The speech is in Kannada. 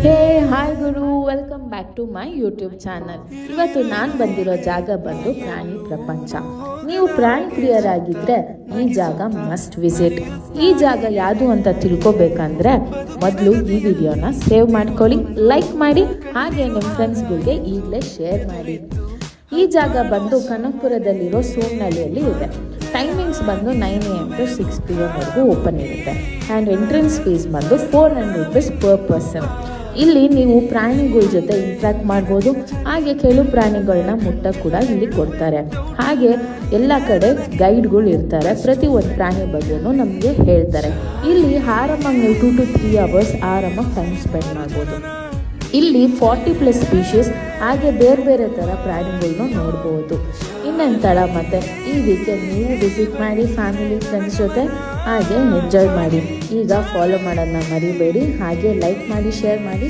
ಹೇ ಹಾಯ್ ಗುರು, welcome back to my YouTube channel. ಇವತ್ತು ನಾನು ಬಂದಿರೋ ಜಾಗ ಬಂದು ಪ್ರಾಣಿ ಪ್ರಪಂಚ. ನೀವು ಪ್ರಾಣಿ ಪ್ರಿಯರಾಗಿದ್ದರೆ ಈ ಜಾಗ ಮಸ್ಟ್ ವಿಸಿಟ್. ಈ ಜಾಗ ಯಾವುದು ಅಂತ ತಿಳ್ಕೊಬೇಕಂದ್ರೆ ಮೊದಲು ಈ ವಿಡಿಯೋನ ಸೇವ್ ಮಾಡ್ಕೊಳ್ಳಿ, ಲೈಕ್ ಮಾಡಿ, ಹಾಗೆ ನಿಮ್ಮ ಫ್ರೆಂಡ್ಸ್ಗಳಿಗೆ ಈಗಲೇ ಶೇರ್ ಮಾಡಿ. ಈ ಜಾಗ ಬಂದು ಕನಕಪುರದಲ್ಲಿರೋ ಸೋಮನಹಳ್ಳಿಯಲ್ಲಿ ಇದೆ. ಟೈಮಿಂಗ್ಸ್ ಬಂದು 9 AM to 6 PM ವರೆಗೂ ಓಪನ್ ಇರುತ್ತೆ. ಆ್ಯಂಡ್ ಎಂಟ್ರೆನ್ಸ್ ಫೀಸ್ ಬಂದು 400 rupees ಪರ್ ಪರ್ಸನ್. ಇಲ್ಲಿ ನೀವು ಪ್ರಾಣಿಗಳ ಜೊತೆ ಇಂಟ್ರ್ಯಾಕ್ಟ್ ಮಾಡ್ಬೋದು, ಹಾಗೆ ಕೆಲವು ಪ್ರಾಣಿಗಳನ್ನ ಮುಟ್ಟ ಕೂಡ ಇಲ್ಲಿ ಕೊಡ್ತಾರೆ. ಹಾಗೆ ಎಲ್ಲ ಕಡೆ ಗೈಡ್ಗಳು ಇರ್ತಾರೆ, ಪ್ರತಿ ಒಂದು ಪ್ರಾಣಿ ಬಗ್ಗೆನೂ ನಮಗೆ ಹೇಳ್ತಾರೆ. ಇಲ್ಲಿ ಆರಾಮಾಗಿ ನೀವು 2 to 3 hours ಆರಾಮಾಗಿ ಟೈಮ್ ಸ್ಪೆಂಡ್ ಮಾಡ್ಬೋದು. ಇಲ್ಲಿ 40+ ಸ್ಪೀಷೀಸ್ ಹಾಗೆ ಬೇರೆ ಬೇರೆ ಥರ ಪ್ರಾಣಿಗಳನ್ನ ನೋಡ್ಬೋದು. ಇನ್ನೊಂಥರ ಮತ್ತು ಈ ವೀಕೆಂಡ್ ನೀವು ವಿಸಿಟ್ ಮಾಡಿ ಫ್ಯಾಮಿಲಿ ಫ್ರೆಂಡ್ಸ್ ಜೊತೆ, ಹಾಗೆ ಎಂಜಾಯ್ ಮಾಡಿ. ಈಗ ಫಾಲೋ ಮಾಡೋದನ್ನ ಮರಿಬೇಡಿ, ಹಾಗೆ ಲೈಕ್ ಮಾಡಿ, ಶೇರ್ ಮಾಡಿ.